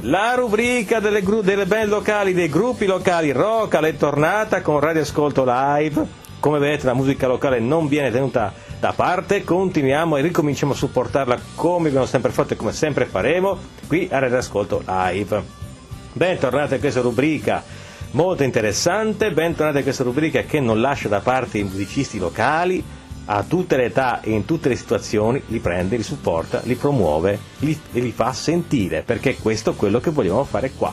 La rubrica delle band locali, dei gruppi locali Rocal è tornata con Radio Ascolto Live. Come vedete la musica locale non viene tenuta da parte, continuiamo e ricominciamo a supportarla come abbiamo sempre fatto e come sempre faremo qui a Radio Ascolto Live. Bentornati a questa rubrica molto interessante, bentornati a questa rubrica che non lascia da parte i musicisti locali, a tutte le età e in tutte le situazioni, li prende, li supporta, li promuove e li fa sentire, perché questo è quello che vogliamo fare qua.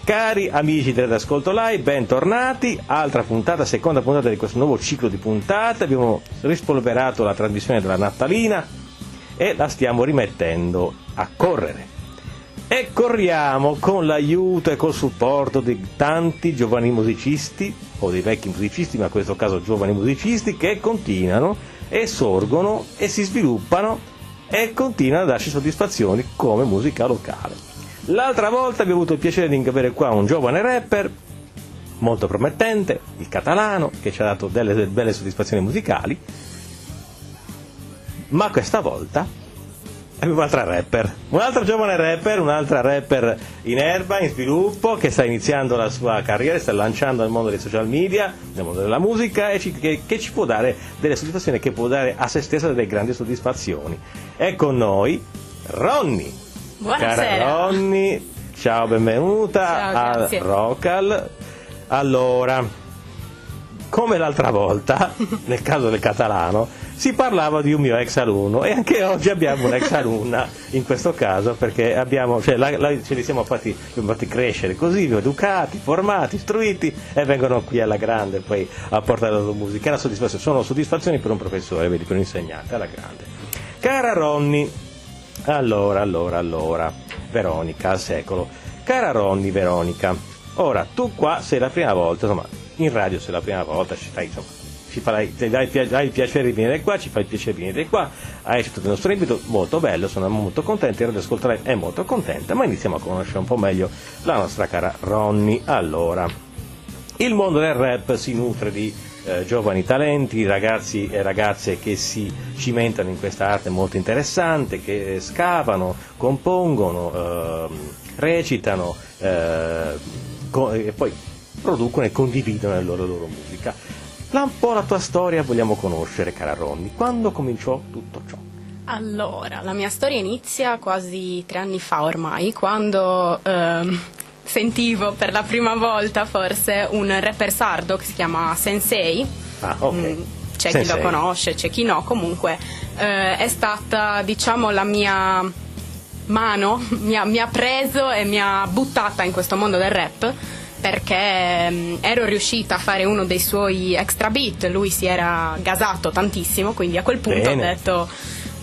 Cari amici dell'Ascolto Live, bentornati, altra puntata, seconda puntata di questo nuovo ciclo di puntate. Abbiamo rispolverato la trasmissione della Natalina e la stiamo rimettendo a correre. E corriamo con l'aiuto e col supporto di tanti giovani musicisti, o dei vecchi musicisti, ma in questo caso giovani musicisti, che continuano e sorgono e si sviluppano e continuano a darci soddisfazioni come musica locale. L'altra volta abbiamo avuto il piacere di avere qua un giovane rapper molto promettente, il Catalano, che ci ha dato delle belle soddisfazioni musicali, ma questa volta abbiamo un'altra giovane rapper, un'altra rapper in erba, in sviluppo, che sta iniziando la sua carriera, sta lanciando nel mondo dei social media, nel mondo della musica, e che ci può dare delle soddisfazioni, che può dare a se stessa delle grandi soddisfazioni. È con noi Ronny. Buonasera. Cara Ronny, ciao, benvenuta. Ciao, a Rocal. Allora, come l'altra volta, nel caso del Catalano, si parlava di un mio ex alunno, e anche oggi abbiamo un'ex alunna in questo caso, perché abbiamo, ce li siamo fatti crescere così, educati, formati, istruiti, e vengono qui alla grande poi a portare la loro musica. È una soddisfazione, sono soddisfazioni per un professore, vedi, per un insegnante, alla grande. Cara Ronny, allora, Veronica al secolo. Cara Ronny, Veronica, ora tu qua sei la prima volta, insomma, in radio sei la prima volta, hai il piacere di venire qua, ci fai il piacere di venire qua, hai accettato il nostro invito, molto bello, sono molto contento, Radio Ascolto è molto contenta, ma iniziamo a conoscere un po' meglio la nostra cara Ronny. Allora, il mondo del rap si nutre di giovani talenti, ragazzi e ragazze che si cimentano in questa arte molto interessante, che scavano, compongono, recitano e poi producono e condividono la loro musica. Un po' la tua storia vogliamo conoscere, cara Ronny. Quando cominciò tutto ciò? Allora, la mia storia inizia quasi 3 anni fa ormai, quando sentivo per la prima volta forse un rapper sardo che si chiama Sensei. Ah, ok. C'è Sensei. chi lo conosce, c'è chi no, comunque è stata, diciamo, la mia mano, mi ha preso e mi ha buttata in questo mondo del rap, perché ero riuscita a fare uno dei suoi extra beat, lui si era gasato tantissimo, quindi a quel punto Ho detto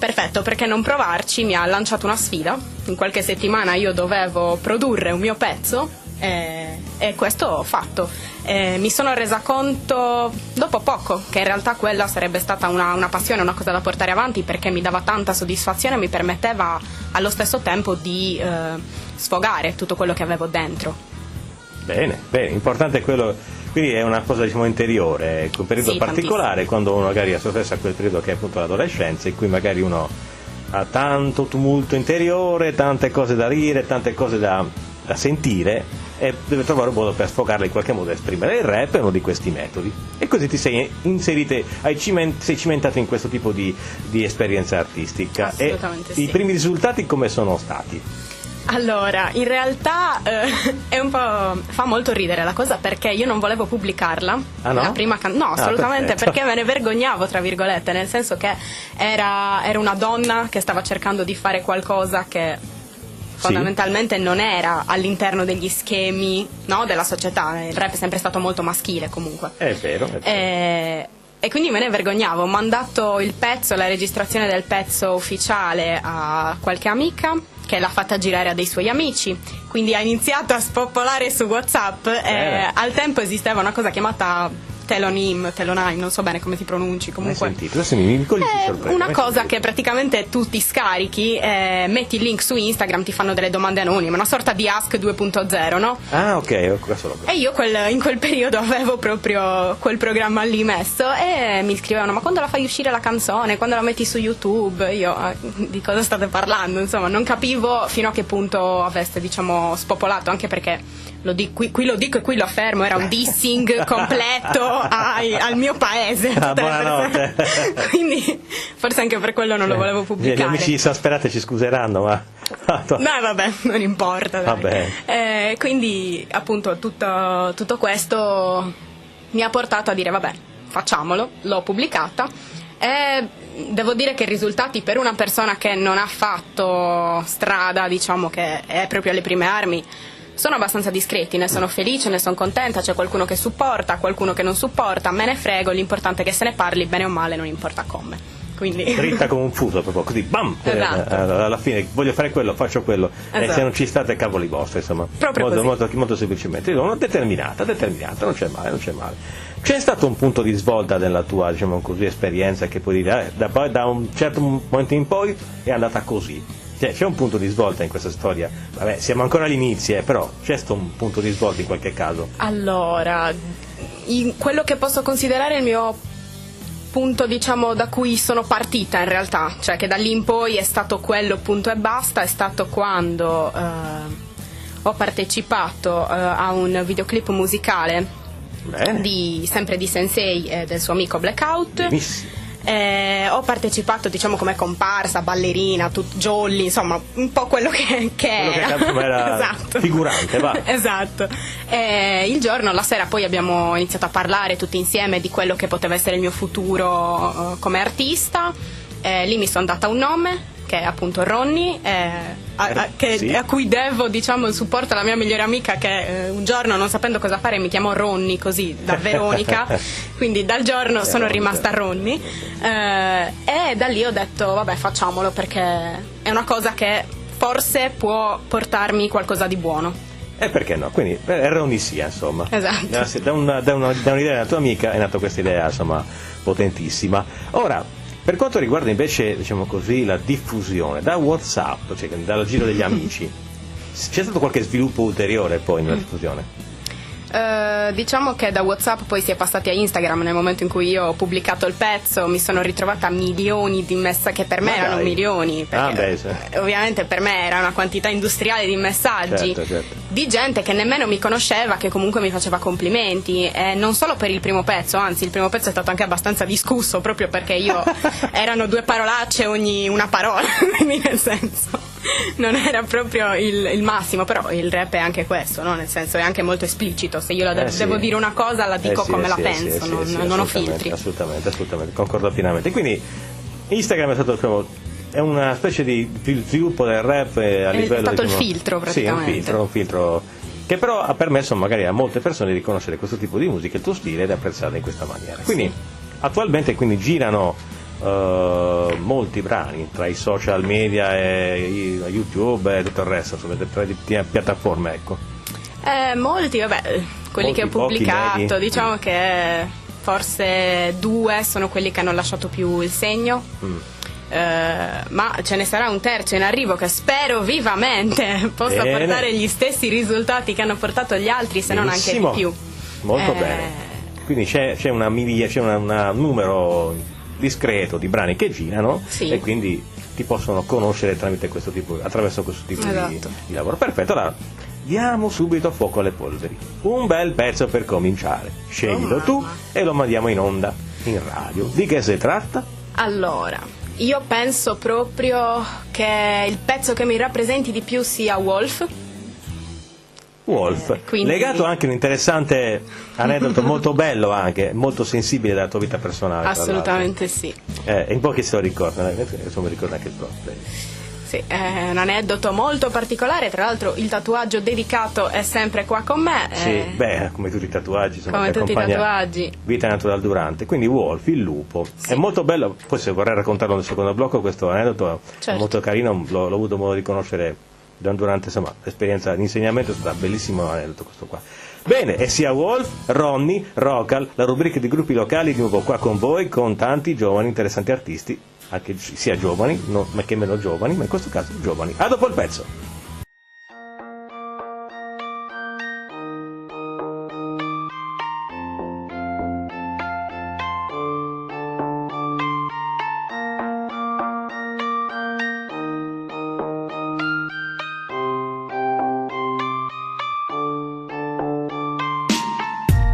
perfetto, perché non provarci. Mi ha lanciato una sfida, in qualche settimana io dovevo produrre un mio pezzo e questo ho fatto. Mi sono resa conto dopo poco che in realtà quella sarebbe stata una passione, una cosa da portare avanti, perché mi dava tanta soddisfazione e mi permetteva allo stesso tempo di sfogare tutto quello che avevo dentro. Bene, importante è quello, quindi è una cosa, diciamo, interiore, un periodo particolare, tantissimo. Quando uno magari ha sofferto a quel periodo che è appunto l'adolescenza, in cui magari uno ha tanto tumulto interiore, tante cose da dire, tante cose da sentire, e deve trovare un modo per sfogarle in qualche modo, esprimere. Il rap è uno di questi metodi, e così ti sei sei cimentato in questo tipo di esperienza artistica. Assolutamente. I primi risultati come sono stati? Allora, in realtà è un po', fa molto ridere la cosa, perché io non volevo pubblicarla. Ah, no? La prima no, assolutamente, perché me ne vergognavo, tra virgolette, nel senso che era una donna che stava cercando di fare qualcosa che fondamentalmente non era all'interno degli schemi, no, della società. Il rap è sempre stato molto maschile, comunque. È vero. E quindi me ne vergognavo. Ho mandato il pezzo, la registrazione del pezzo ufficiale, a qualche amica che l'ha fatta girare a dei suoi amici, quindi ha iniziato a spopolare su WhatsApp. Al tempo esisteva una cosa chiamata Telonym, non so bene come ti pronunci, comunque una cosa che praticamente tu ti scarichi, metti il link su Instagram, ti fanno delle domande anonime, una sorta di Ask 2.0, no? Ah, ok. E io in quel periodo avevo proprio quel programma lì messo e mi scrivevano: ma quando la fai uscire la canzone, quando la metti su YouTube? Io di cosa state parlando? Insomma, non capivo fino a che punto avesse, diciamo, spopolato, anche perché qui lo dico e qui lo affermo, era un dissing completo al mio paese. Buonanotte. Quindi forse anche per quello non lo volevo pubblicare. Gli amici esasperati ci scuseranno, ma no, vabbè, non importa, dai. Vabbè. Quindi appunto tutto questo mi ha portato a dire vabbè, facciamolo. L'ho pubblicata e devo dire che i risultati per una persona che non ha fatto strada, diciamo che è proprio alle prime armi, sono abbastanza discreti. Ne sono felice, ne sono contenta. C'è qualcuno che supporta, qualcuno che non supporta, me ne frego, l'importante è che se ne parli bene o male, non importa come. Quindi dritta come un fuso, proprio così, bam! Esatto. Alla fine voglio fare quello, faccio quello. Esatto. E se non ci state, cavoli vostri, insomma. Proprio molto semplicemente. Io, determinata, non c'è male. C'è stato un punto di svolta nella tua, diciamo così, esperienza, che puoi dire, da un certo momento in poi è andata così? C'è un punto di svolta in questa storia? Vabbè, siamo ancora agli inizi, però c'è stato un punto di svolta in qualche caso? Allora, quello che posso considerare il mio punto, diciamo, da cui sono partita in realtà, cioè che da lì in poi è stato quello punto e basta, è stato quando ho partecipato a un videoclip musicale sempre di Sensei e del suo amico Blackout. Benissimo. Ho partecipato, diciamo, come comparsa, ballerina, jolly, insomma un po' quello che era. Esatto. Figurante, va. Esatto. Il giorno, la sera, poi abbiamo iniziato a parlare tutti insieme di quello che poteva essere il mio futuro come artista. Lì mi sono data un nome, che è appunto Ronnie, a cui devo, diciamo, il supporto alla mia migliore amica, che un giorno, non sapendo cosa fare, mi chiamò Ronnie, così, da Veronica. Quindi dal giorno sono rimasta Ronnie, e da lì ho detto vabbè, facciamolo, perché è una cosa che forse può portarmi qualcosa di buono. E perché no? Quindi Ronnie sia, insomma. Esatto. Da un'idea della tua amica è nata questa idea, insomma, potentissima. Ora, per quanto riguarda invece, diciamo così, la diffusione da WhatsApp, cioè dal giro degli amici, c'è stato qualche sviluppo ulteriore poi nella diffusione? Diciamo che da WhatsApp poi si è passati a Instagram. Nel momento in cui io ho pubblicato il pezzo mi sono ritrovata milioni di messaggi, che per me erano milioni, perché ovviamente per me era una quantità industriale di messaggi, certo. Di gente che nemmeno mi conosceva, che comunque mi faceva complimenti, e non solo per il primo pezzo, anzi il primo pezzo è stato anche abbastanza discusso, proprio perché io erano 2 parolacce ogni una parola, quindi nel senso non era proprio il massimo. Però il rap è anche questo, no? Nel senso è anche molto esplicito. Se io devo dire una cosa, la dico come la penso, non ho filtri. Assolutamente, concordo pienamente. Quindi Instagram è stato è una specie di sviluppo del rap a livello, è stato, diciamo, il filtro praticamente. Sì, un filtro che però ha permesso magari a molte persone di conoscere questo tipo di musica, il tuo stile, ed apprezzarla in questa maniera. Quindi attualmente girano molti brani tra i social media e YouTube e tutto il resto, insomma, tra le piattaforme, ecco. Molti, vabbè, quelli che ho pubblicato, pochi, diciamo che forse 2 sono quelli che hanno lasciato più il segno. Ma ce ne sarà un terzo in arrivo che spero vivamente possa portare gli stessi risultati che hanno portato gli altri, se non anche di più. Molto bene. Quindi c'è un numero discreto di brani che girano, e quindi ti possono conoscere attraverso questo tipo di lavoro. Perfetto, allora diamo subito fuoco alle polveri. Un bel pezzo per cominciare. Sceglilo tu e lo mandiamo in onda, in radio. Di che si tratta? Allora, io penso proprio che il pezzo che mi rappresenti di più sia Wolf. Quindi... legato anche un interessante aneddoto molto bello, anche molto sensibile della tua vita personale. Assolutamente sì. In pochi se lo ricordano, adesso mi ricordo anche il tuo. Sì, è un aneddoto molto particolare. Tra l'altro il tatuaggio dedicato è sempre qua con me. Come tutti i tatuaggi, insomma, come tutti i tatuaggi. Vita natural durante. Quindi Wolf, il lupo. È molto bello. Poi se vorrei raccontarlo nel secondo blocco, questo aneddoto è molto carino, l'ho avuto modo di conoscere durante insomma l'esperienza di insegnamento. È stato un bellissimo aneddoto questo qua. Bene, e sia Wolf, Ronny, Rocal, la rubrica di gruppi locali di nuovo qua con voi, con tanti giovani interessanti artisti, anche sia giovani, ma che meno giovani, ma in questo caso giovani. A dopo il pezzo.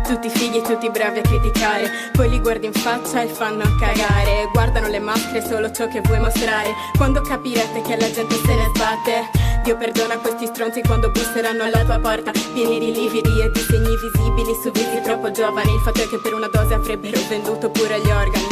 Tutti fighi e tutti bravi a criticare, poi li guardi in faccia e fanno cagare. Guardano le maschere, solo ciò che vuoi mostrare. Quando capirete che la gente se ne sbatte, Dio perdona questi stronzi quando busseranno alla tua porta, pieni di lividi e disegni visibili su visi troppo giovani. Il fatto è che per una dose avrebbero venduto pure gli organi.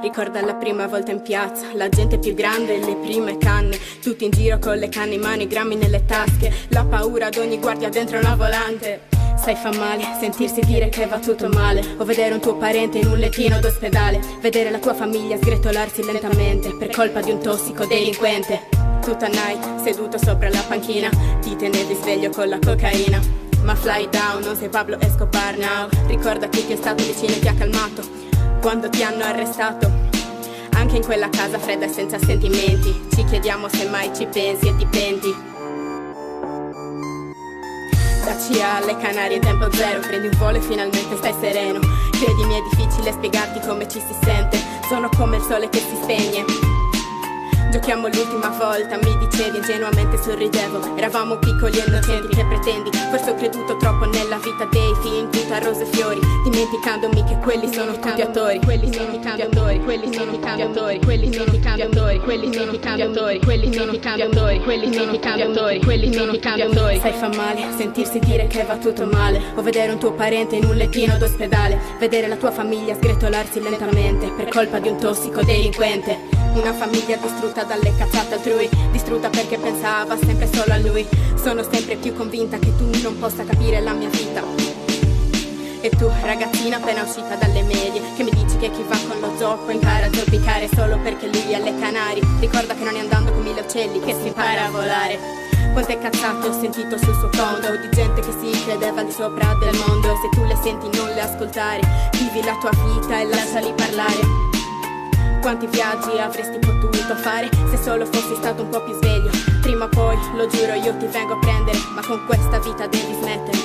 Ricorda la prima volta in piazza, la gente più grande, le prime canne, tutti in giro con le canne in mano, i grammi nelle tasche, la paura ad ogni guardia dentro una volante. Sai, fa male sentirsi dire che va tutto male, o vedere un tuo parente in un lettino d'ospedale, vedere la tua famiglia sgretolarsi lentamente per colpa di un tossico delinquente. Tutta night seduto sopra la panchina, ti tenevi sveglio con la cocaina. Ma fly down, non sei Pablo Escobar now. Ricorda chi ti è stato vicino e ti ha calmato quando ti hanno arrestato. Anche in quella casa fredda e senza sentimenti, ci chiediamo se mai ci pensi e ti penti. Da CIA alle Canarie in tempo zero, prendi un volo e finalmente stai sereno. Credimi, è difficile spiegarti come ci si sente, sono come il sole che si spegne. Giochiamo l'ultima volta, mi dicevi ingenuamente, sorridevo. Eravamo piccoli e innocenti, che pretendi? Forse ho creduto troppo nella vita dei film, tutta rose e fiori, dimenticandomi che quelli sono tutti attori. Quelli sono tutti attori, quelli sono tutti attori, quelli sono tutti attori, quelli sono tutti attori, quelli sono tutti attori, quelli sono tutti attori, quelli sono tutti attori. Sai, fa male sentirsi dire che va tutto male, o vedere un tuo parente in un lettino d'ospedale, vedere la tua famiglia sgretolarsi lentamente per colpa di un tossico delinquente. Una famiglia distrutta dalle cazzate altrui, distrutta perché pensava sempre solo a lui. Sono sempre più convinta che tu non possa capire la mia vita. E tu, ragazzina appena uscita dalle medie, che mi dici che chi va con lo zoppo impara a zoppicare solo perché lui è alle Canarie. Ricorda che non è andando con 1000 uccelli che si impara a volare. Quante cazzate ho sentito sul suo conto, di gente che si credeva al di sopra del mondo. Se tu le senti non le ascoltare, vivi la tua vita e lasciali parlare. Quanti viaggi avresti potuto fare se solo fossi stato un po' più sveglio? Prima o poi, lo giuro, io ti vengo a prendere, ma con questa vita devi smettere.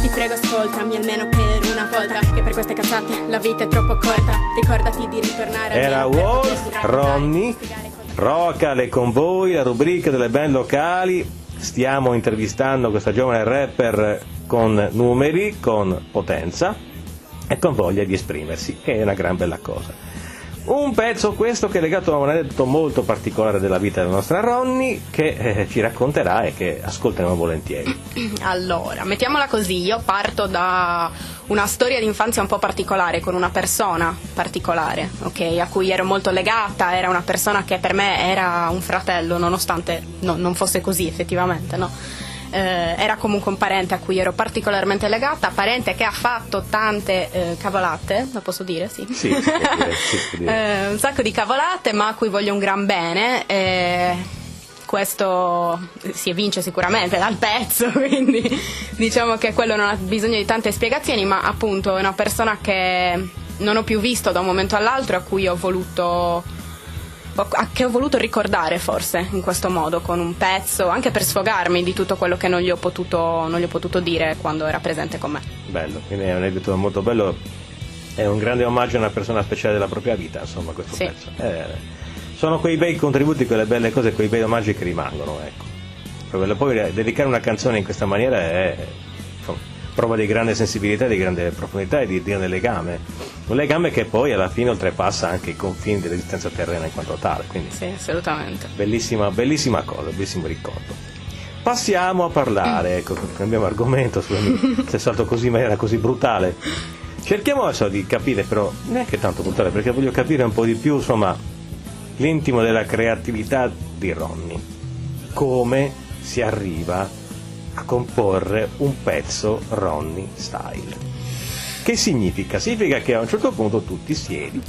Ti prego, ascoltami almeno per una volta, che per queste cazzate la vita è troppo corta. Ricordati di ritornare. Era Wolf, Ronny, Rocal è con voi, la rubrica delle band locali. Stiamo intervistando questa giovane rapper con numeri, con potenza e con voglia di esprimersi, che è una gran bella cosa. Un pezzo questo che è legato a un aneddoto molto particolare della vita della nostra Ronny, che ci racconterà e che ascolteremo volentieri. Allora, mettiamola così, io parto da una storia di infanzia un po' particolare, con una persona particolare, ok, a cui ero molto legata. Era una persona che per me era un fratello, nonostante non fosse così effettivamente, no? Era comunque un parente a cui ero particolarmente legata, parente che ha fatto tante cavolate, lo posso dire? Sì, sì, può dire. Un sacco di cavolate, ma a cui voglio un gran bene. Questo si evince sicuramente dal pezzo, quindi diciamo che quello non ha bisogno di tante spiegazioni, ma appunto è una persona che non ho più visto da un momento all'altro, a cui ho voluto ricordare forse in questo modo, con un pezzo, anche per sfogarmi di tutto quello che non gli ho potuto dire quando era presente con me. Bello, quindi è un aneddoto molto bello, è un grande omaggio a una persona speciale della propria vita, insomma, questo sì. Pezzo. Sono quei bei contributi, quelle belle cose, quei bei omaggi che rimangono, ecco. Poi dedicare una canzone in questa maniera è prova di grande sensibilità, di grande profondità e di grande legame. Un legame che poi alla fine oltrepassa anche i confini dell'esistenza terrena in quanto tale. Quindi, sì, assolutamente. Bellissima cosa, bellissimo ricordo. Passiamo a parlare, ecco, cambiamo argomento, scusami, se salto così in maniera così brutale. Cerchiamo adesso di capire, però, neanche tanto brutale, perché voglio capire un po' di più, insomma, l'intimo della creatività di Ronny. Come si arriva a comporre un pezzo Ronny style? Che significa? Significa che a un certo punto tu ti siedi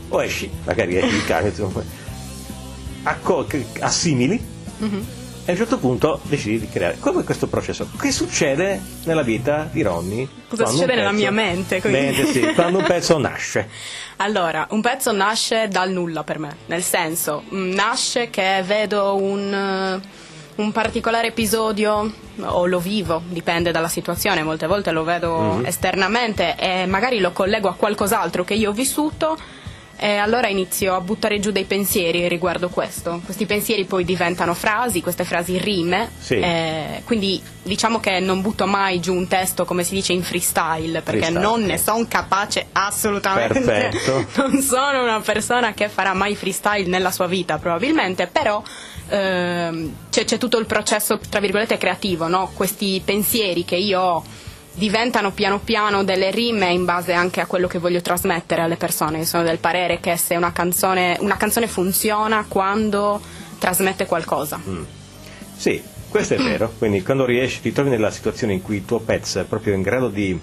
o esci, magari esci il cane, assimili E a un certo punto decidi di creare. Come questo processo? Che succede nella vita di Ronny? Cosa succede nella mia mente? Sì, quando un pezzo nasce. Allora, un pezzo nasce dal nulla per me, nel senso, nasce che vedo un particolare episodio o lo vivo, dipende dalla situazione, molte volte lo vedo esternamente e magari lo collego a qualcos'altro che io ho vissuto. E allora inizio a buttare giù dei pensieri riguardo questo. Questi pensieri poi diventano frasi, queste frasi rime, sì. Quindi diciamo che non butto mai giù un testo, come si dice, in freestyle, perché non ne sono capace assolutamente. Perfetto. Non sono una persona che farà mai freestyle nella sua vita probabilmente, però c'è tutto il processo, tra virgolette, creativo, no? Questi pensieri che io ho diventano piano piano delle rime in base anche a quello che voglio trasmettere alle persone. Io sono del parere che se una canzone funziona quando trasmette qualcosa. Sì, questo è vero. Quindi quando riesci, ti trovi nella situazione in cui il tuo pezzo è proprio in grado di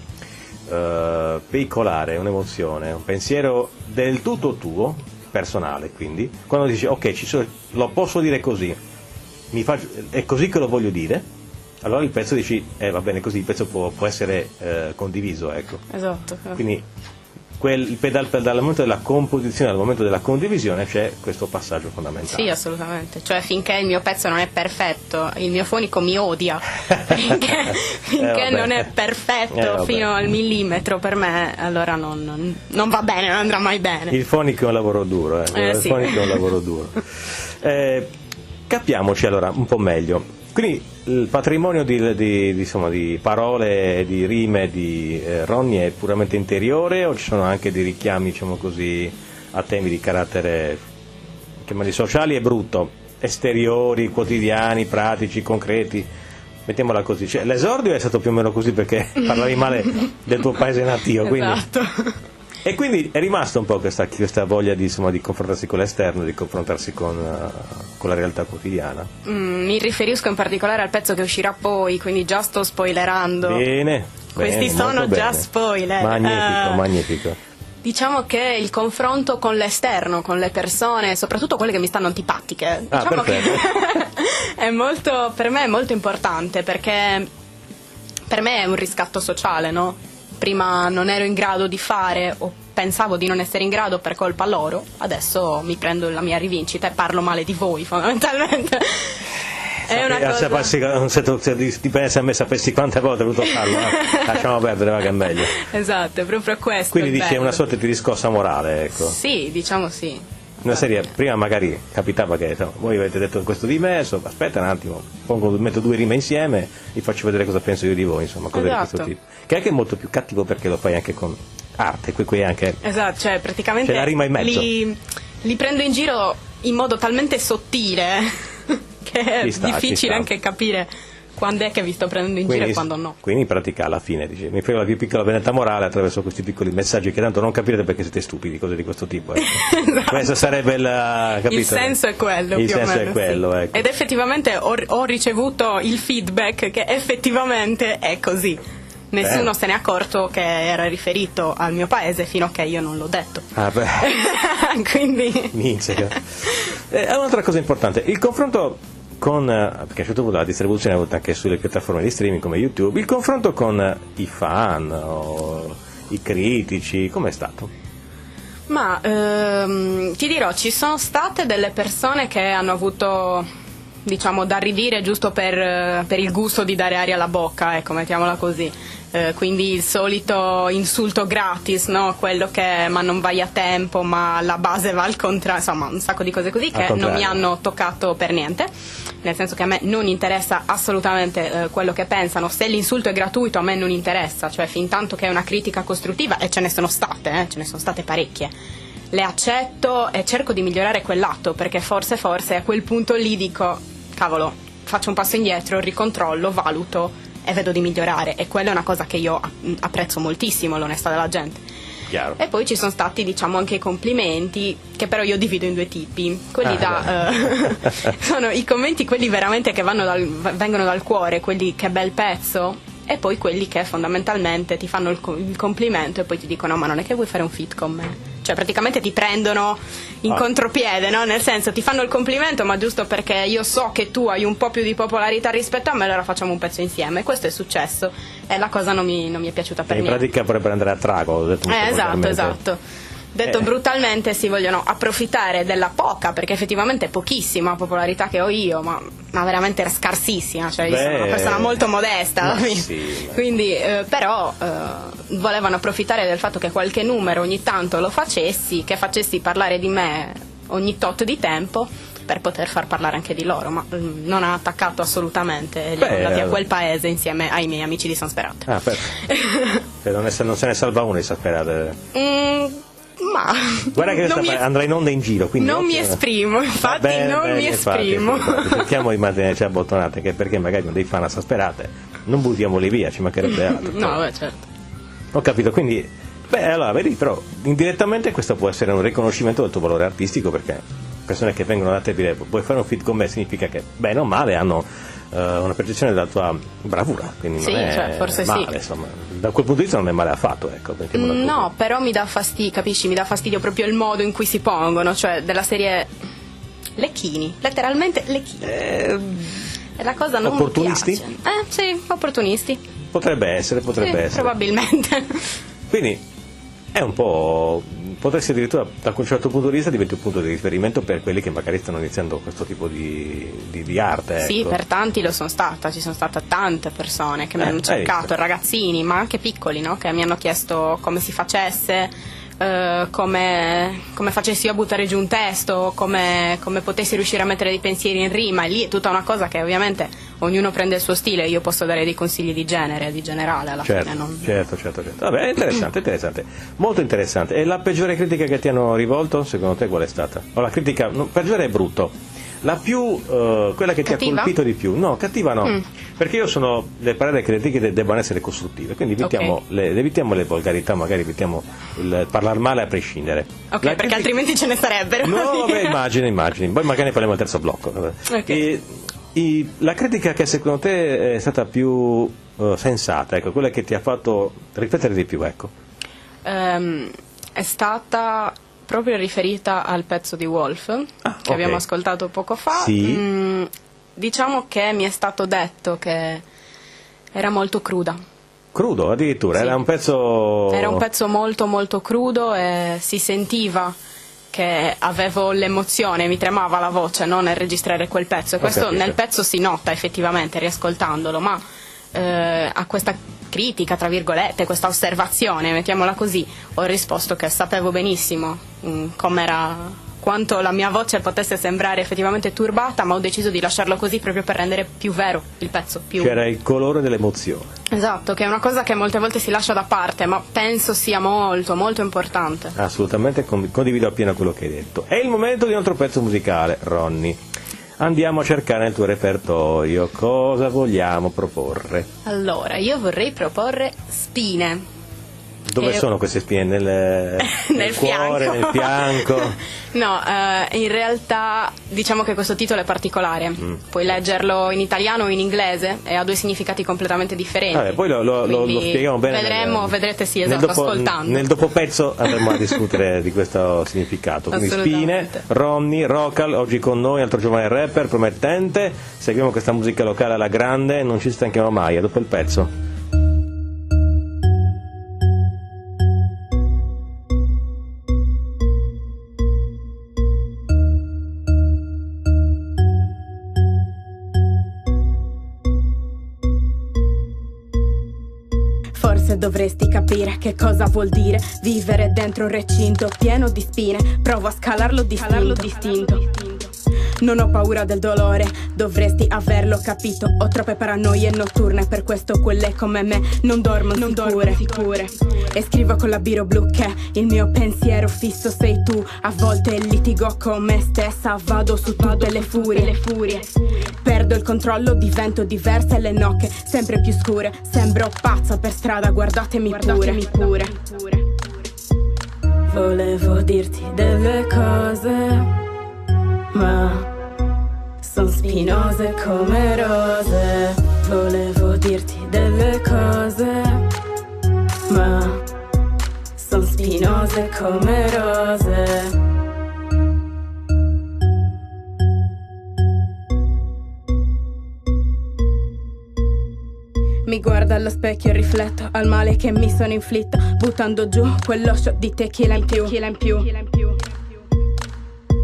veicolare un'emozione, un pensiero del tutto tuo, personale, quindi quando dici ok, lo posso dire così, è così che lo voglio dire, allora il pezzo dici va bene così, il pezzo può essere condiviso, ecco. Esatto. Quindi dal momento della composizione al momento della condivisione c'è questo passaggio fondamentale. Sì, assolutamente. Cioè finché il mio pezzo non è perfetto, il mio fonico mi odia. finché non è perfetto fino al millimetro per me, allora non va bene, non andrà mai bene. Il fonico è un lavoro duro, il fonico è un lavoro duro. Capiamoci allora un po' meglio. Quindi il patrimonio di parole, di rime di Ronny è puramente interiore o ci sono anche dei richiami, diciamo così, a temi di carattere, chiamali sociali è brutto, esteriori, quotidiani, pratici, concreti, mettiamola così. Cioè, l'esordio è stato più o meno così perché parlavi male del tuo paese natio, quindi... Esatto. E quindi è rimasta un po' questa voglia di confrontarsi con l'esterno, di confrontarsi con la realtà quotidiana. Mi riferisco in particolare al pezzo che uscirà poi, quindi già sto spoilerando. Bene. Questi sono già spoiler. Magnifico. Diciamo che il confronto con l'esterno, con le persone, soprattutto quelle che mi stanno antipatiche, diciamo che per me è molto importante, perché per me è un riscatto sociale, no? Prima non ero in grado di fare o pensavo di non essere in grado per colpa loro, adesso mi prendo la mia rivincita e parlo male di voi fondamentalmente. È una cosa... Se dipende a me sapessi quante volte ho voluto farlo, lasciamo perdere, va che è meglio. Esatto, è proprio questo. Quindi dice una sorta di riscossa morale, ecco. Sì, diciamo sì. Una serie, prima magari capitava che voi avete detto questo di me, aspetta un attimo, metto due rime insieme, vi faccio vedere cosa penso io di voi, insomma, cose di questo tipo. Che è anche molto più cattivo perché lo fai anche con arte, qui anche... Esatto, cioè praticamente c'è la rima in mezzo. Li prendo in giro in modo talmente sottile che è difficile anche capire quando è che vi sto prendendo in giro e quando no. Quindi in pratica alla fine dice, mi frego la più piccola vendetta morale attraverso questi piccoli messaggi che tanto non capirete perché siete stupidi, cose di questo tipo. Esatto. Questo sarebbe il senso è quello, il più o meno. Il senso è quello, sì. Ecco. Ed effettivamente ho ricevuto il feedback che effettivamente è così. Nessuno se ne è accorto che era riferito al mio paese fino a che io non l'ho detto. Quindi un'altra cosa importante, il confronto perché a un certo punto la distribuzione è avuta anche sulle piattaforme di streaming come YouTube, il confronto con i fan o i critici, com'è stato? Ma ti dirò, ci sono state delle persone che hanno avuto, diciamo, da ridire giusto per il gusto di dare aria alla bocca, ecco, mettiamola così. Quindi il solito insulto gratis, no? Quello che ma non vai a tempo, ma la base va al contrario, insomma un sacco di cose così che non mi hanno toccato per niente, nel senso che a me non interessa assolutamente quello che pensano. Se l'insulto è gratuito a me non interessa, cioè fin tanto che è una critica costruttiva, e ce ne sono state parecchie, le accetto e cerco di migliorare quel lato, perché forse a quel punto lì dico cavolo, faccio un passo indietro, ricontrollo, valuto e vedo di migliorare, e quella è una cosa che io apprezzo moltissimo, l'onestà della gente. Chiaro. E poi ci sono stati, diciamo, anche i complimenti, che però io divido in due tipi. Quelli sono i commenti, quelli veramente che vengono dal cuore, quelli che bel pezzo, e poi quelli che fondamentalmente ti fanno il complimento e poi ti dicono ma non è che vuoi fare un feat con me? cioè praticamente ti prendono in contropiede, no? Nel senso, ti fanno il complimento, ma giusto perché io so che tu hai un po' più di popolarità rispetto a me, allora facciamo un pezzo insieme. Questo è successo e la cosa non mi è piaciuta per niente. In pratica vorrebbe andare a trago, ho detto esatto. Detto brutalmente, si vogliono approfittare della poca, perché effettivamente è pochissima popolarità che ho io, ma veramente scarsissima, cioè io sono una persona molto modesta, quindi però volevano approfittare del fatto che qualche numero ogni tanto lo facessi, che facessi parlare di me ogni tot di tempo, per poter far parlare anche di loro, ma non ha attaccato assolutamente, li ho andati a quel paese insieme ai miei amici di San Sperate. Non se ne salva uno di San Sperate. Ma guarda che andrà in onda in giro, quindi non mi esprimo, infatti mi esprimo. Cerchiamo di mantenerci abbottonate, che perché magari non dei fan assasperate, non buttiamoli via, ci mancherebbe altro. No, certo. Ho capito, quindi allora vedi, però indirettamente questo può essere un riconoscimento del tuo valore artistico, perché persone che vengono da te e dire puoi fare un feat con me significa che bene o male hanno una percezione della tua bravura, quindi non è forse male, insomma, da quel punto di vista non è male affatto, ecco. No, però mi dà fastidio, capisci? Mi dà fastidio proprio il modo in cui si pongono, cioè della serie lecchini, letteralmente lecchini. E la cosa non mi piace. Sì, opportunisti. Potrebbe essere. Probabilmente. Quindi è un po', potresti addirittura da un certo punto di vista diventi un punto di riferimento per quelli che magari stanno iniziando questo tipo di arte. Sì, ecco. Per tanti lo sono stata, ci sono state tante persone che mi hanno cercato, ragazzini, ma anche piccoli, no? Che mi hanno chiesto come si facesse, come facessi io a buttare giù un testo, come potessi riuscire a mettere dei pensieri in rima, e lì è tutta una cosa che ovviamente ognuno prende il suo stile, io posso dare dei consigli di genere, di generale alla fine. Certo. Vabbè, è interessante, molto interessante. E la peggiore critica che ti hanno rivolto, secondo te qual è stata? O la critica, peggiore è brutto, la più, quella che cattiva? Ti ha colpito di più? No, cattiva no, perché io sono le parole critiche devono essere costruttive, quindi evitiamo le volgarità, magari evitiamo il parlare male a prescindere. Perché altrimenti ce ne sarebbero. No, vabbè, immagini, poi magari ne parliamo al terzo blocco. La critica che secondo te è stata più sensata, ecco, quella che ti ha fatto riflettere di più, ecco. È stata proprio riferita al pezzo di Wolf che abbiamo ascoltato poco fa. Diciamo che mi è stato detto che era molto cruda. Crudo addirittura? Sì. Era un pezzo molto molto crudo e si sentiva che avevo l'emozione, mi tremava la voce, no, nel registrare quel pezzo, e questo nel pezzo si nota effettivamente riascoltandolo, ma a questa critica, tra virgolette, questa osservazione, mettiamola così, ho risposto che sapevo benissimo quanto la mia voce potesse sembrare effettivamente turbata, ma ho deciso di lasciarlo così proprio per rendere più vero il pezzo. C'era il colore dell'emozione. Esatto, che è una cosa che molte volte si lascia da parte, ma penso sia molto, molto importante. Assolutamente, condivido appieno quello che hai detto. È il momento di un altro pezzo musicale, Ronny. Andiamo a cercare nel tuo repertorio cosa vogliamo proporre. Allora, io vorrei proporre Spine. Dove sono queste spine? Nel cuore, nel fianco? No, in realtà diciamo che questo titolo è particolare. Puoi leggerlo in italiano o in inglese e ha due significati completamente differenti. Vabbè, poi lo spieghiamo bene. Vedrete, sì, esatto, ascoltando. Nel dopo pezzo andremo a discutere di questo significato. Quindi Spine, Ronny, Rocal, oggi con noi, altro giovane rapper promettente. Seguiamo questa musica locale alla grande, non ci stanchiamo mai, a dopo il pezzo. Forse dovresti capire che cosa vuol dire vivere dentro un recinto pieno di spine. Provo a scalarlo distinto. Non ho paura del dolore, dovresti averlo capito. Ho troppe paranoie notturne, per questo quelle come me non dormono sicure. E scrivo con la biro blu che il mio pensiero fisso sei tu. A volte litigo con me stessa, vado su tutte le furie. Perdo il controllo, divento diversa e le nocche sempre più scure. Sembro pazza per strada, guardatemi pure. Volevo dirti delle cose, ma son spinose come rose. Volevo dirti delle cose, ma son spinose spinose come rose. Mi guardo allo specchio e rifletto al male che mi sono inflitto, buttando giù quello shot di tequila in più.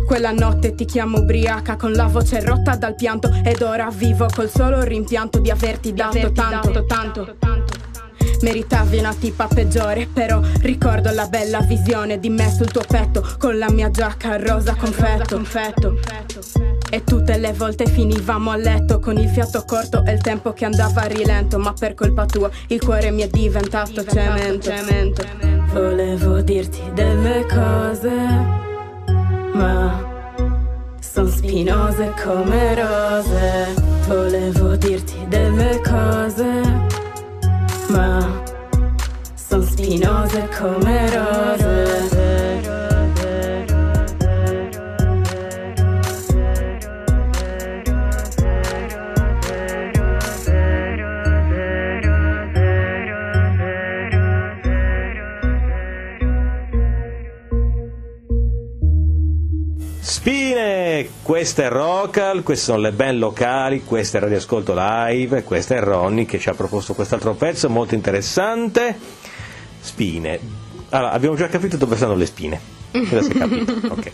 Quella notte ti chiamo ubriaca con la voce rotta dal pianto, ed ora vivo col solo rimpianto di averti dato tanto. Meritavi una tipa peggiore, però ricordo la bella visione di me sul tuo petto, con la mia giacca rosa confetto. E tutte le volte finivamo a letto con il fiato corto e il tempo che andava a rilento, ma per colpa tua il cuore mi è diventato cemento. Volevo dirti delle cose, ma son spinose come rose. Volevo dirti delle cose, ma son spinose come rose. Spine, questa è Rocal, queste sono le band locali, questa è Radio Ascolto Live, e questa è Ronny che ci ha proposto quest'altro pezzo molto interessante. Spine, allora abbiamo già capito dove stanno le spine, se si è capito, ok.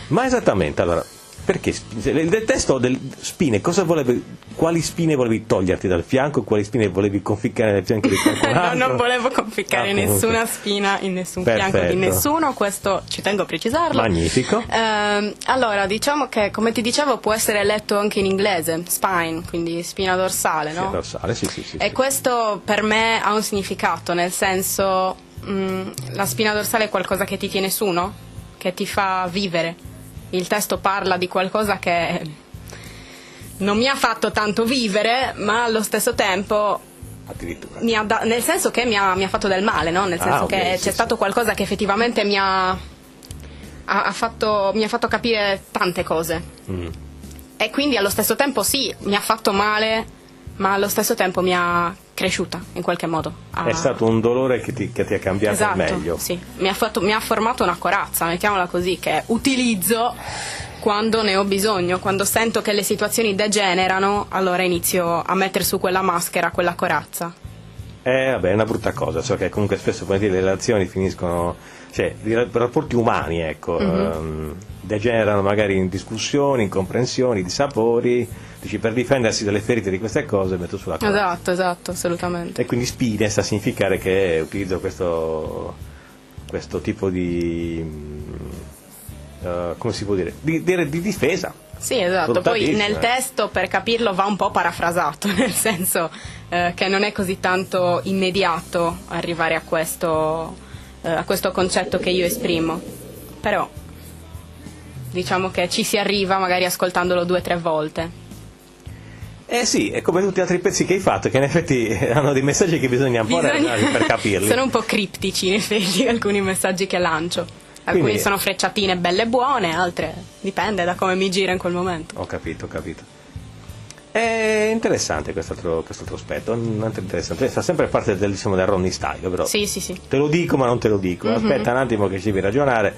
Ma esattamente, allora, perché il testo del spine, cosa volevi, quali spine volevi toglierti dal fianco, quali spine volevi conficcare nel fianco di qualcun altro? No, non volevo conficcare nessuna spina in nessun fianco di nessuno, questo ci tengo a precisarlo. Magnifico. Allora, diciamo che, come ti dicevo, può essere letto anche in inglese, spine, quindi spina dorsale, no? Spina dorsale, sì. E questo per me ha un significato, nel senso, la spina dorsale è qualcosa che ti tiene su, no? Che ti fa vivere. Il testo parla di qualcosa che non mi ha fatto tanto vivere, ma allo stesso tempo addirittura nel senso che mi ha fatto del male, no? Nel senso che c'è stato qualcosa che effettivamente mi ha fatto capire tante cose. E quindi allo stesso tempo sì, mi ha fatto male, ma allo stesso tempo mi ha cresciuta in qualche modo. È stato un dolore che ti ha cambiato, esatto, meglio. Sì, mi ha formato una corazza, mettiamola così, che utilizzo quando ne ho bisogno, quando sento che le situazioni degenerano, allora inizio a mettere su quella maschera, quella corazza. Vabbè, è una brutta cosa, so che comunque spesso le relazioni finiscono, cioè i rapporti umani, ecco, degenerano magari in discussioni, incomprensioni, dissapori, dici, per difendersi dalle ferite di queste cose metto sulla corazza. Esatto, assolutamente. E quindi spine sta a significare che utilizzo questo tipo di come si può dire, di difesa. Sì, esatto, poi nel testo, per capirlo, va un po' parafrasato, nel senso che non è così tanto immediato arrivare a questo concetto che io esprimo, però diciamo che ci si arriva magari ascoltandolo 2 o 3 volte. Sì, è come tutti gli altri pezzi che hai fatto, che in effetti hanno dei messaggi che bisogna un po' ragionare per capirli. Sono un po' criptici in effetti alcuni messaggi che lancio. Alcuni quindi sono frecciatine belle e buone, altre dipende da come mi gira in quel momento. Ho capito. È interessante quest'altro aspetto, interessante. Fa sempre parte del Ronny Style, però. Sì. Te lo dico ma non te lo dico. Aspetta un attimo che ci devi ragionare.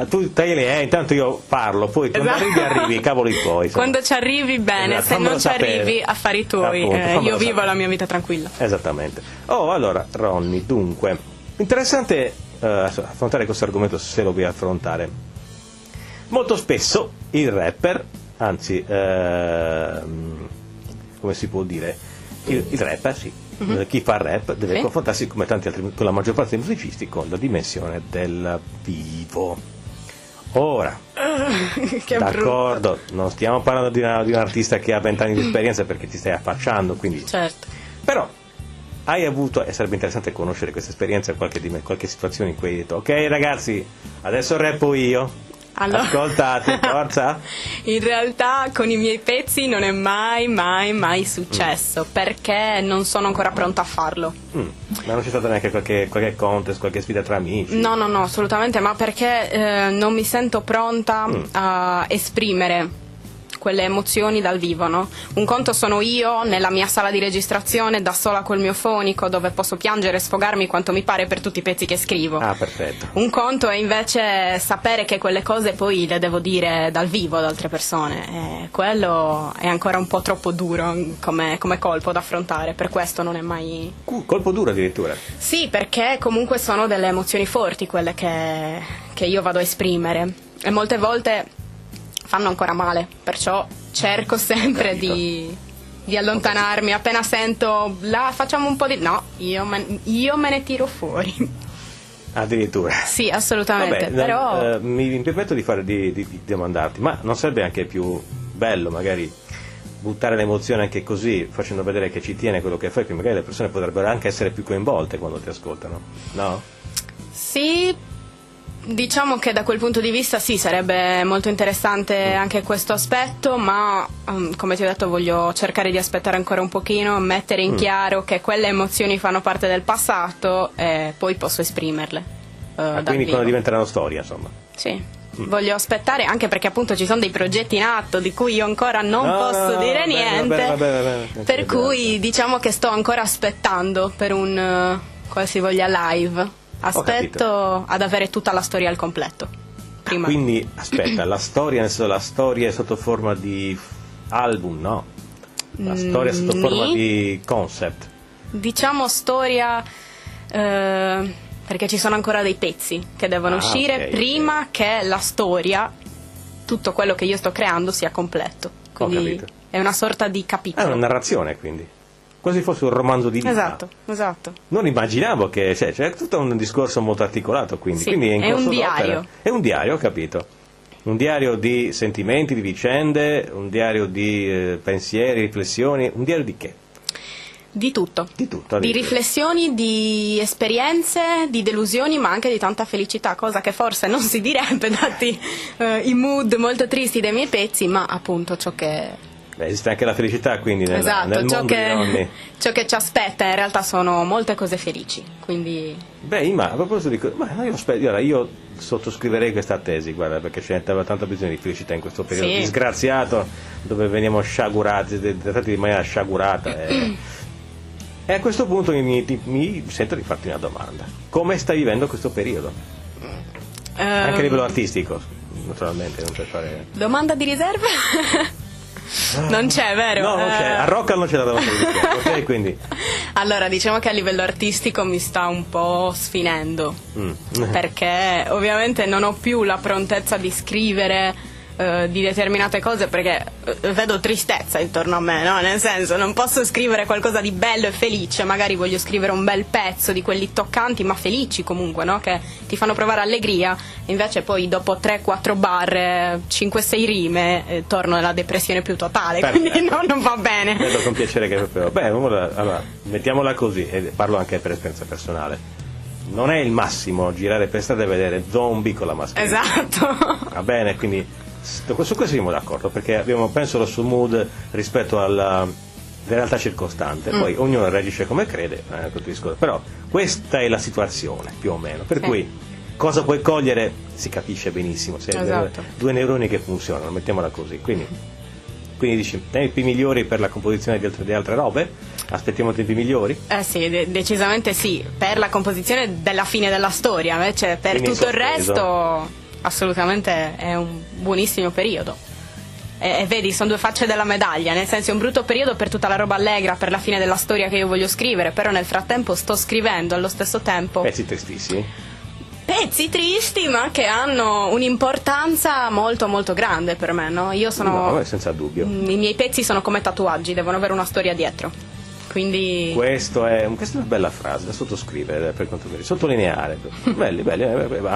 Tu tagliali, intanto io parlo, poi quando arrivi cavoli tuoi. Quando ci arrivi bene, se non ci arrivi affari tuoi. Appunto, io vivo la mia vita tranquilla. Esattamente. Allora Ronny, dunque, interessante affrontare questo argomento, se lo vuoi affrontare. Molto spesso il rapper, anzi come si può dire, il rapper, sì, chi fa rap deve confrontarsi, come tanti altri, con la maggior parte dei musicisti, con la dimensione del vivo. Ora, d'accordo, brutto. Non stiamo parlando di un artista che ha 20 anni di esperienza, perché ti stai affacciando, quindi certo. Però hai avuto, e sarebbe interessante conoscere questa esperienza, qualche situazione in cui hai detto: ok ragazzi, adesso rappo io, allora, ascoltate, forza. In realtà con i miei pezzi non è mai successo, perché non sono ancora pronta a farlo. Ma non c'è stato neanche qualche contest, qualche sfida tra amici? No, assolutamente, ma perché non mi sento pronta a esprimere quelle emozioni dal vivo, no? Un conto sono io nella mia sala di registrazione da sola col mio fonico, dove posso piangere e sfogarmi quanto mi pare per tutti i pezzi che scrivo. Ah, perfetto. Un conto è invece sapere che quelle cose poi le devo dire dal vivo ad altre persone, e quello è ancora un po' troppo duro come colpo da affrontare, per questo non è mai... Colpo duro addirittura? Sì, perché comunque sono delle emozioni forti quelle che io vado a esprimere, e molte volte fanno ancora male, perciò cerco sempre di allontanarmi. Appena sento là facciamo un po' di... no, io me ne tiro fuori. Addirittura? Sì, assolutamente. Vabbè, però mi permetto di domandarti, ma non sarebbe anche più bello magari buttare l'emozione anche così, facendo vedere che ci tiene quello che fai, che magari le persone potrebbero anche essere più coinvolte quando ti ascoltano, no? sì, diciamo che da quel punto di vista sì, sarebbe molto interessante anche questo aspetto, ma come ti ho detto voglio cercare di aspettare ancora un pochino, mettere in chiaro che quelle emozioni fanno parte del passato e poi posso esprimerle dal quindi vivo. quando diventeranno storia, insomma. Sì, voglio aspettare, anche perché appunto ci sono dei progetti in atto di cui io ancora non posso dire niente, vabbè, per cui diciamo che sto ancora aspettando per un qualsivoglia live. Aspetto ad avere tutta la storia al completo prima. Quindi aspetta, la storia, nel senso, la storia è sotto forma di album, no? La storia è sotto forma di concept. Diciamo storia, perché ci sono ancora dei pezzi che devono uscire, okay, prima che la storia, tutto quello che io sto creando, sia completo. Quindi è una sorta di capitolo. È una narrazione, quindi. Quasi fosse un romanzo di vita. Esatto. Non immaginavo che c'è tutto un discorso molto articolato, quindi. Sì, Quindi è un diario. È un diario, ho capito. Un diario di sentimenti, di vicende, un diario di pensieri, riflessioni, un diario di che? Di tutto. Di riflessioni, di esperienze, di delusioni, ma anche di tanta felicità, cosa che forse non si direbbe dati i mood molto tristi dei miei pezzi, ma appunto ciò che... esiste anche la felicità, quindi nel ciò mondo di Ronnie. Ciò che ci aspetta in realtà sono molte cose felici, quindi... Ma a proposito di io sottoscriverei questa tesi, guarda, perché c'è tanta bisogno di felicità in questo periodo disgraziato, dove veniamo sciagurati, trattati in maniera sciagurata. E a questo punto mi sento di farti una domanda. Come stai vivendo questo periodo? Anche a livello artistico, naturalmente, non puoi fare... Domanda di riserva? Non c'è, vero? No, non c'è. A Rocca non c'è la domanda di riserva, ok? Quindi... Allora, diciamo che a livello artistico mi sta un po' sfinendo, perché ovviamente non ho più la prontezza di scrivere di determinate cose, perché vedo tristezza intorno a me, no? Nel senso, non posso scrivere qualcosa di bello e felice, magari voglio scrivere un bel pezzo di quelli toccanti ma felici comunque, no? Che ti fanno provare allegria, invece poi dopo 3-4 barre, 5-6 rime, torno nella depressione più totale. Perfetto. Quindi no, non va bene. Vedo con piacere che proprio... allora, mettiamola così, e parlo anche per esperienza personale. Non è il massimo girare per strada e vedere zombie con la mascherina. Esatto. Va bene, quindi su questo siamo d'accordo, perché abbiamo penso lo sul mood rispetto alla realtà circostante, poi ognuno reagisce come crede, però questa è la situazione più o meno, per cui cosa puoi cogliere si capisce benissimo, se due neuroni che funzionano, mettiamola così, quindi dici tempi migliori per la composizione di altre robe? Aspettiamo tempi migliori? Sì, decisamente sì, per la composizione della fine della storia, invece per quindi tutto il resto assolutamente è un buonissimo periodo. E vedi, sono due facce della medaglia, nel senso è un brutto periodo per tutta la roba allegra, per la fine della storia che io voglio scrivere, però nel frattempo sto scrivendo allo stesso tempo pezzi tristissimi, pezzi tristi, ma che hanno un'importanza molto molto grande per me, no? Io sono... No, senza dubbio. I miei pezzi sono come tatuaggi, devono avere una storia dietro. Quindi... Questa è una bella frase da sottoscrivere, per quanto mi riguarda, sottolineare. Belli,